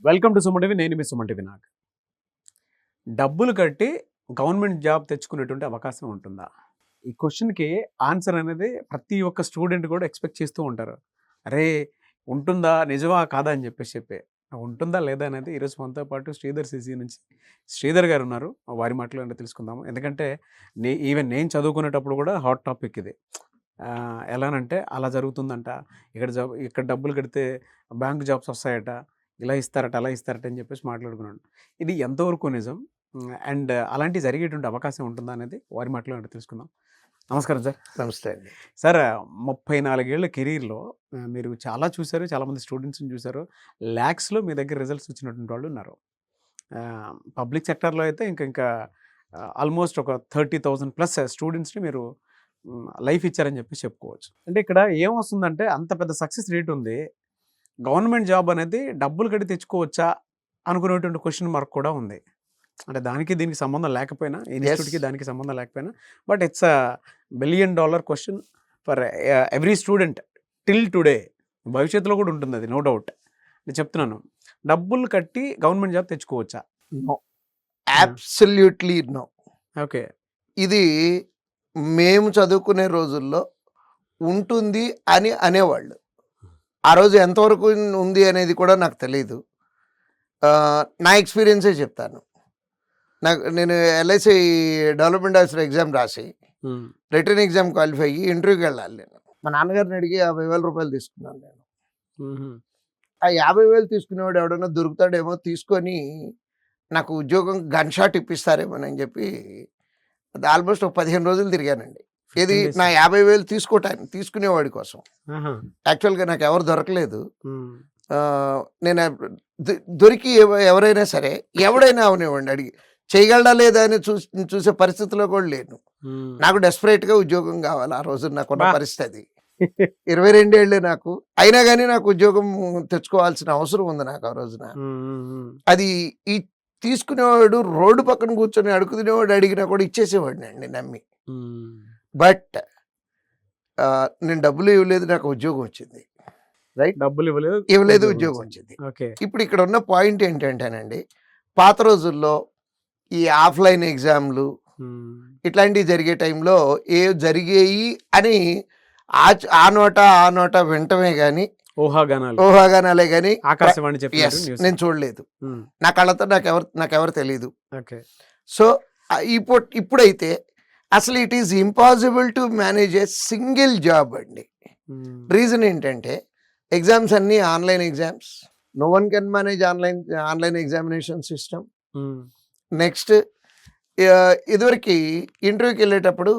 Welcome to Suman TV. నేను మీ Suman TV. నాకు డబ్బులు కట్టి గవర్నమెంట్ జాబ్ తెచ్చుకునేటువంటి అవకాశం ఉంటుందా? ఈ క్వశ్చన్కి ఆన్సర్ అనేది ప్రతి ఒక్క స్టూడెంట్ కూడా ఎక్స్పెక్ట్ చేస్తూ ఉంటారు. అరే ఉంటుందా, నిజమా కాదా అని చెప్పి ఉంటుందా లేదా అనేది ఈరోజు మనతో పాటు శ్రీధర్ సిసి నుంచి శ్రీధర్ గారు ఉన్నారు. వారి మాటలు తెలుసుకుందాము. ఎందుకంటే ఈవెన్ నేను చదువుకునేటప్పుడు కూడా హాట్ టాపిక్ ఇది. ఎలానంటే అలా జరుగుతుందంట, ఇక్కడ డబ్బులు కడితే బ్యాంక్ జాబ్స్ వస్తాయట, ఇలా ఇస్తారట, అలా ఇస్తారట అని చెప్పేసి మాట్లాడుకున్నాను. ఇది ఎంతవరకు నిజం అండ్ అలాంటివి జరిగేటువంటి అవకాశం ఉంటుందా అనేది వారి మాటలో తెలుసుకుందాం. నమస్కారం సార్. నమస్తే అండి. సార్, 34 ఏళ్ల కెరీర్లో మీరు చాలా చూశారు, చాలామంది స్టూడెంట్స్ని చూశారు. ల్యాక్స్లో మీ దగ్గర రిజల్ట్స్ వచ్చినటువంటి వాళ్ళు ఉన్నారు. పబ్లిక్ సెక్టర్లో అయితే ఇంకా ఆల్మోస్ట్ ఒక 30,000 ప్లస్ స్టూడెంట్స్ని మీరు లైఫ్ ఇచ్చారని చెప్పి చెప్పుకోవచ్చు. అంటే ఇక్కడ ఏమొస్తుందంటే అంత పెద్ద సక్సెస్ రేట్ ఉంది, గవర్నమెంట్ జాబ్ అనేది డబ్బులు కట్టి తెచ్చుకోవచ్చా అనుకునేటువంటి క్వశ్చన్ మార్క్ కూడా ఉంది. అంటే దీనికి సంబంధం లేకపోయినా, ఇన్స్టిట్యూట్కి దానికి సంబంధం లేకపోయినా, but it's a $1 billion question for every student till today. భవిష్యత్తులో కూడా ఉంటుంది అది, నో డౌట్. నేను చెప్తున్నాను, డబ్బులు కట్టి గవర్నమెంట్ జాబ్ తెచ్చుకోవచ్చా? No, absolutely no. ఓకే. ఇది మేము చదువుకునే రోజుల్లో ఉంటుంది అని అనేవాళ్ళు. ఆ రోజు ఎంతవరకు ఉంది అనేది కూడా నాకు తెలియదు. నా ఎక్స్పీరియన్సే చెప్తాను. నేను LIC డెవలప్మెంట్ ఆఫీసర్ ఎగ్జామ్ రాసి రిటర్న్ ఎగ్జామ్ క్వాలిఫై అయ్యి ఇంటర్వ్యూకి వెళ్ళాలి. నేను మా నాన్నగారిని అడిగి 50,000 రూపాయలు తీసుకున్నాను. నేను ఆ 50,000 తీసుకునేవాడు ఎవడన్నా దొరుకుతాడేమో, తీసుకొని నాకు ఉద్యోగం గన్ షాట్ ఇప్పిస్తారేమోనని చెప్పి ఆల్మోస్ట్ ఒక 15 రోజులు తిరిగానండి. ఇది నా 50,000 తీసుకునేవాడి కోసం. యాక్చువల్గా నాకు ఎవరు దొరకలేదు. నేను దొరికి ఎవరైనా సరే, ఎవడైనా అవనివ్వండి, అడిగి చేయగలడా లేదా అని చూసే పరిస్థితిలో కూడా లేను. నాకు డెస్పరేట్గా ఉద్యోగం కావాలి. ఆ రోజు నాకున్న పరిస్థితి 22 ఏళ్ళే నాకు. అయినా కానీ నాకు ఉద్యోగం తెచ్చుకోవాల్సిన అవసరం ఉంది నాకు ఆ రోజున. అది ఈ తీసుకునేవాడు రోడ్డు పక్కన కూర్చొని అడుగు తినేవాడు అడిగినా కూడా ఇచ్చేసేవాడిని అండి నమ్మి. బట్ నేను డబ్బులు ఇవ్వలేదు, నాకు ఉద్యోగం వచ్చింది. రైట్, డబ్బులు ఇవ్వలేదు, ఉద్యోగం వచ్చింది. ఇప్పుడు ఇక్కడ ఉన్న పాయింట్ ఏంటంటేనండి, పాత రోజుల్లో ఈ ఆఫ్లైన్ ఎగ్జామ్లు ఇట్లాంటివి జరిగే టైంలో జరిగేయి అని ఆ నోట వింటమే కానీ, ఊహాగానాలే కానీ నేను చూడలేదు. నా కళ్ళతో నాకెవరు తెలీదు. సో ఇప్పుడైతే అసలు it is impossible to manage a single job అండి. రీజన్ ఏంటంటే ఎగ్జామ్స్ అన్నీ online exams. No one can manage online examination system. Next, ఇదివరకు ఇంటర్వ్యూకి వెళ్ళేటప్పుడు,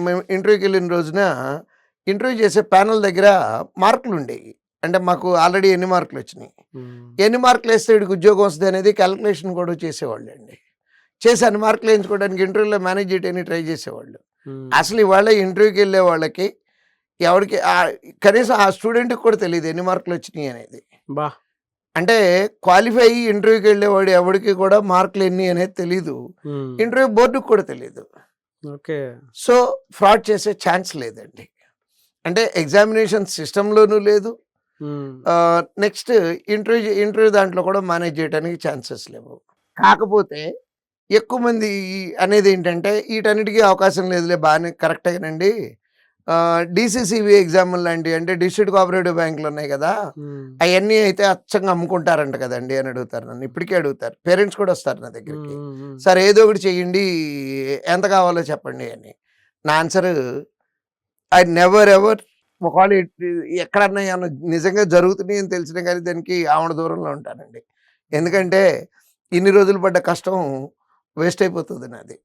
మేము ఇంటర్వ్యూకి వెళ్ళిన రోజున ఇంటర్వ్యూ చేసే ప్యానల్ దగ్గర మార్కులు ఉండేవి. అంటే మాకు ఆల్రెడీ ఎన్ని మార్కులు వచ్చినాయి, ఎన్ని మార్కులు వేస్తే వీడికి ఉద్యోగం వస్తుంది అనేది క్యాలిక్యులేషన్ కూడా చేసేవాళ్ళు అండి. చేసి అన్ని మార్కులు వేయించుకోవడానికి ఇంటర్వ్యూలో మేనేజ్ చేయడానికి ట్రై చేసేవాళ్ళు. అసలు ఇవాళ ఇంటర్వ్యూకి వెళ్ళే వాళ్ళకి ఎవరికి కనీసం ఆ స్టూడెంట్కి కూడా తెలియదు ఎన్ని మార్కులు వచ్చినాయి అనేది. అంటే క్వాలిఫై అయ్యి ఇంటర్వ్యూకి వెళ్ళేవాడు ఎవరికి కూడా మార్కులు ఎన్ని అనేది తెలీదు, ఇంటర్వ్యూ బోర్డుకి కూడా తెలియదు. సో ఫ్రాడ్ చేసే ఛాన్స్ లేదండి. అంటే ఎగ్జామినేషన్ సిస్టంలోనూ లేదు. నెక్స్ట్ ఇంటర్వ్యూ దాంట్లో కూడా మేనేజ్ చేయడానికి ఛాన్సెస్ లేవు. కాకపోతే ఎక్కువ మంది అనేది ఏంటంటే వీటన్నిటికీ అవకాశం లేదులే, బాగానే కరెక్టేనండి, DCCB ఎగ్జామ్ లాంటివి, అంటే డిస్ట్రిక్ట్ కోఆపరేటివ్ బ్యాంకులు ఉన్నాయి కదా, అవన్నీ అయితే అచ్చంగా అమ్ముకుంటారంట కదండి అని అడుగుతారు నన్ను. ఇప్పటికీ అడుగుతారు, పేరెంట్స్ కూడా వస్తారు నా దగ్గరికి, సార్ ఏదో ఒకటి చెయ్యండి, ఎంత కావాలో చెప్పండి అని. నా ఆన్సర్, ఐ నెవర్ ఎవర్, ఒకవేళ ఎక్కడన్నా ఏమన్నా నిజంగా జరుగుతున్నాయి అని తెలిసినా కానీ దానికి ఆవిడ దూరంలో ఉంటానండి. ఎందుకంటే ఇన్ని రోజులు పడ్డ కష్టం వేస్ట్ అయిపోతుంది నాది.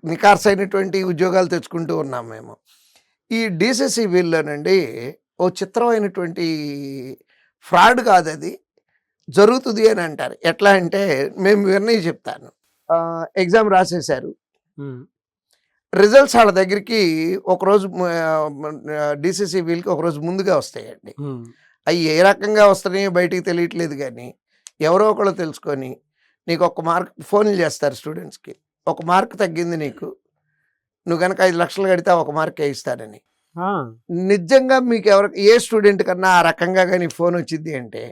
నికార్స్ అయినటువంటి ఉద్యోగాలు తెచ్చుకుంటూ ఉన్నాం మేము. ఈ DCCBలోనండి ఓ చిత్రమైనటువంటి ఫ్రాడ్ కాదు, అది జరుగుతుంది అని అంటారు. ఎట్లా అంటే మేము విన్నవి చెప్తాను. ఎగ్జామ్ రాసేశారు, రిజల్ట్స్ వాళ్ళ దగ్గరికి ఒకరోజు DCCBకి ఒకరోజు ముందుగా వస్తాయండి. అవి ఏ రకంగా వస్తున్నాయో బయటికి తెలియట్లేదు, కానీ ఎవరో ఒకళ్ళు తెలుసుకొని నీకు 1 మార్క్ ఫోన్లు చేస్తారు స్టూడెంట్స్కి, 1 మార్క్ తగ్గింది నీకు, నువ్వు కనుక 5 లక్షలు కడితే 1 మార్కే ఇస్తానని. నిజంగా మీకు ఏ స్టూడెంట్ కన్నా ఆ రకంగా కానీ ఫోన్ వచ్చింది అంటే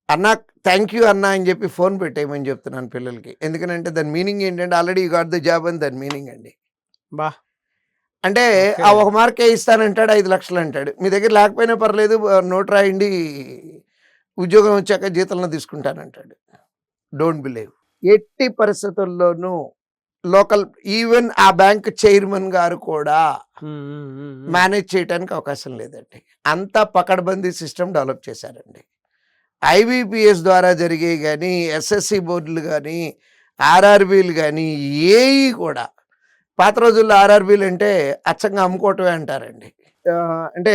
అన్న థ్యాంక్ యూ అన్న అని చెప్పి ఫోన్ పెట్టేయమని చెప్తున్నాను పిల్లలకి. ఎందుకనంటే దాని మీనింగ్ ఏంటంటే already you got the job అని దాని మీనింగ్ అండి. బా అంటే ఓకే. ఆ ఒక మార్కే ఇస్తానంటాడు, 5 లక్షలు అంటాడు. మీ దగ్గర లేకపోయినా పర్లేదు, నోట్ రాయండి, ఉద్యోగం వచ్చాక జీతంలో తీసుకుంటానంటాడు. Don't believe. ఎట్టి పరిస్థితుల్లోనూ లోకల్ ఈవెన్ ఆ బ్యాంక్ చైర్మన్ గారు కూడా మేనేజ్ చేయడానికి అవకాశం లేదండి. అంతా పకడ్బందీ సిస్టమ్ డెవలప్ చేశారండి. ఐబీపీఎస్ ద్వారా జరిగేవి కానీ, ఎస్ఎస్సి బోర్డులు కానీ, ఆర్ఆర్బీలు కానీ ఏవి కూడా పాత రోజుల్లో ఆర్ఆర్బీలు అంటే అచ్చంగా అమ్ముకోవటమే అంటారండి. అంటే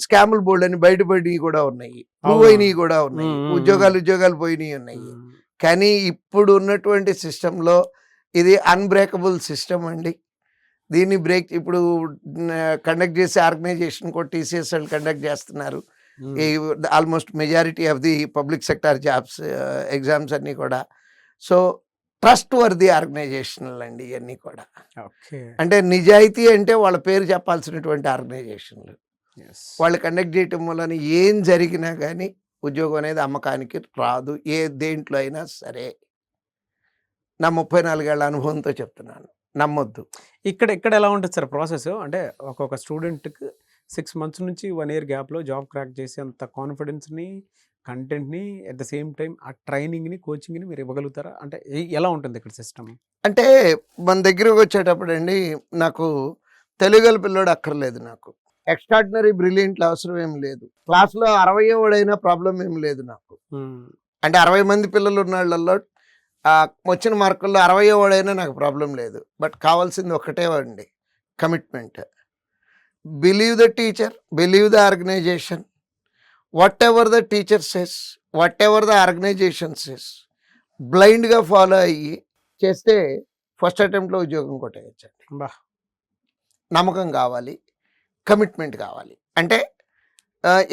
స్కాముల బోర్డు అని బయటపడి కూడా ఉన్నాయి, ప్రూవ్ అయినవి కూడా ఉన్నాయి, ఉద్యోగాలు పోయినవి ఉన్నాయి. కానీ ఇప్పుడు ఉన్నటువంటి సిస్టంలో ఇది అన్బ్రేకబుల్ సిస్టమ్ అండి. దీన్ని బ్రేక్ ఇప్పుడు కండక్ట్ చేసే ఆర్గనైజేషన్ కూడా టీసీఎస్ వాళ్ళు కండక్ట్ చేస్తున్నారు. Almost majority of the public sector jobs exams అన్నీ కూడా. సో ట్రస్ట్ వర్ది ఆర్గనైజేషన్లు అండి ఇవన్నీ కూడా. అంటే నిజాయితీ అంటే వాళ్ళ పేరు చెప్పాల్సినటువంటి ఆర్గనైజేషన్లు. వాళ్ళు కండక్ట్ చేయటం వలన ఏం జరిగినా కానీ ఉద్యోగం అనేది అమ్మకానికి రాదు, ఏ దేంట్లో అయినా సరే. నా 34 ఏళ్ల అనుభవంతో చెప్తున్నాను, నమ్మొద్దు. ఇక్కడ ఎలా ఉంటుంది సార్ ప్రాసెస్? అంటే ఒక్కొక్క స్టూడెంట్కి 6 మంత్స్ నుంచి 1 ఇయర్ గ్యాప్లో జాబ్ క్రాక్ చేసే అంత కాన్ఫిడెన్స్ని, కంటెంట్ని, అట్ ద సేమ్ టైం ఆ ట్రైనింగ్ని, కోచింగ్ని మీరు ఇవ్వగలుగుతారా? అంటే ఎలా ఉంటుంది ఇక్కడ సిస్టమ్? అంటే మన దగ్గరకు వచ్చేటప్పుడు అండి, నాకు తెలుగుల పిల్లోడు అక్కర్లేదు, నాకు ఎక్స్ట్రాడినరీ బ్రిలియంట్లు అవసరం ఏం లేదు, క్లాస్లో 60 వాడైనా ప్రాబ్లం ఏం లేదు నాకు. అంటే 60 మంది పిల్లలు ఉన్న వాళ్ళల్లో వచ్చిన మార్కుల్లో 60 వాడైనా నాకు ప్రాబ్లం లేదు. బట్ కావాల్సింది ఒకటే అండి, commitment. Believe the teacher, believe the organisation, whatever the teacher says, whatever the organisation says, బ్లైండ్గా ఫాలో అయ్యి చేస్తే ఫస్ట్ అటెంప్ట్లో ఉద్యోగం కొట్టేయచ్చండి. నమ్మకం కావాలి, కమిట్మెంట్ కావాలి. అంటే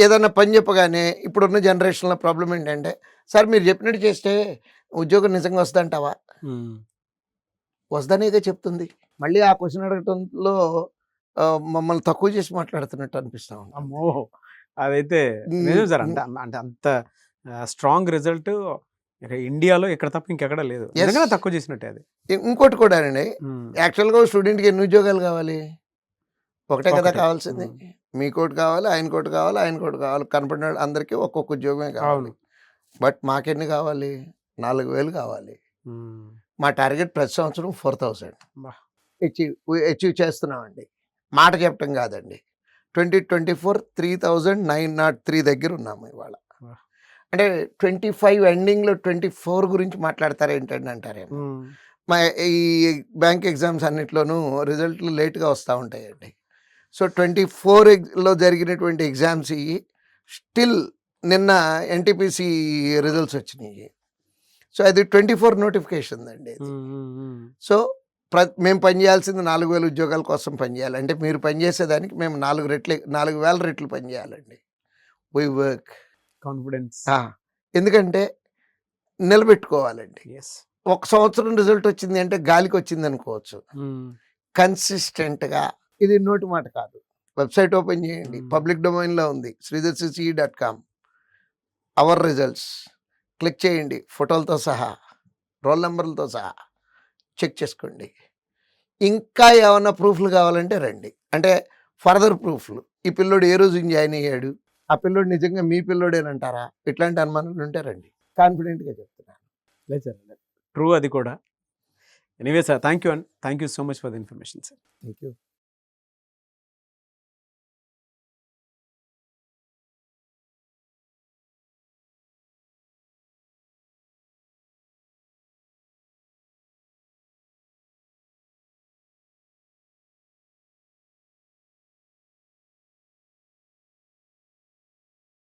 ఏదన్నా పని చెప్పగానే ఇప్పుడున్న జనరేషన్లో ప్రాబ్లం ఏంటంటే, సార్ మీరు చెప్పినట్టు చేస్తే ఉద్యోగం నిజంగా వస్తుందంటావా? వద్దనేగా చెప్తుంది. మళ్ళీ ఆ క్వశ్చన్ అడగటంలో మమ్మల్ని తక్కువ చేసి మాట్లాడుతున్నట్టు అనిపిస్తా ఉంది. అమ్మో, అదైతే నిజం సార్. అంటే అంత స్ట్రాంగ్ రిజల్ట్ ఇండియాలో ఎక్కడ తప్ప ఇంకెక్కడ లేదు. తక్కువ చేసినట్టే అది. ఇంకోటి కూడా అండి, యాక్చువల్గా స్టూడెంట్కి ఎన్ని ఉద్యోగాలు కావాలి? ఒకటే కదా కావాల్సింది. మీ కోటి కావాలి, ఆయన కోటి కావాలి, ఆయన కోటి కావాలి, కనపడిన అందరికీ ఒక్కొక్క ఉద్యోగమే కావాలి. బట్ మాకెన్ని కావాలి? 4,000 కావాలి. మా టార్గెట్ ప్రతి సంవత్సరం 4,000 అచీవ్ చేస్తున్నామండి. మాట చెప్పటం కాదండి. 2024 3,903 దగ్గర ఉన్నాము ఇవాళ. అంటే 25 ఎండింగ్లో 24 గురించి మాట్లాడతారు ఏంటండి అంటారేమో. మా ఈ బ్యాంక్ ఎగ్జామ్స్ అన్నిట్లోనూ రిజల్ట్లు లేట్గా వస్తూ ఉంటాయండి. సో 24లో జరిగినటువంటి ఎగ్జామ్స్ ఇవి స్టిల్ నిన్న ఎన్టీపీసీ రిజల్ట్స్ వచ్చినాయి. సో అది 24 నోటిఫికేషన్ అండి. సో మేము పనిచేయాల్సింది 4,000 ఉద్యోగాల కోసం పనిచేయాలి. అంటే మీరు పనిచేసేదానికి మేము 4,000 రెట్లు పనిచేయాలండి. We work confidence. ఎందుకంటే నిలబెట్టుకోవాలండి. ఒక సంవత్సరం రిజల్ట్ వచ్చింది అంటే గాలికి వచ్చింది అనుకోవచ్చు. కన్సిస్టెంట్గా, ఇది నోటి మాట కాదు. వెబ్సైట్ ఓపెన్ చేయండి, పబ్లిక్ డొమైన్లో ఉంది, sridharcce.com. అవర్ రిజల్ట్స్ క్లిక్ చేయండి, ఫోటోలతో సహా, రోల్ నెంబర్లతో సహా చెక్ చేసుకోండి. ఇంకా ఏమన్నా ప్రూఫ్లు కావాలంటే రండి. అంటే ఫర్దర్ ప్రూఫ్లు, ఈ పిల్లోడు ఏ రోజు జాయిన్ అయ్యాడు, ఆ పిల్లోడు నిజంగా మీ పిల్లోడేనంటారా, ఇట్లాంటి అనుమానాలు ఉంటే రండి. కాన్ఫిడెంట్గా చెప్తున్నాను. లేదు సార్, ట్రూ అది కూడా. Anyway sir, thank you and thank you so much for the information sir. Thank you.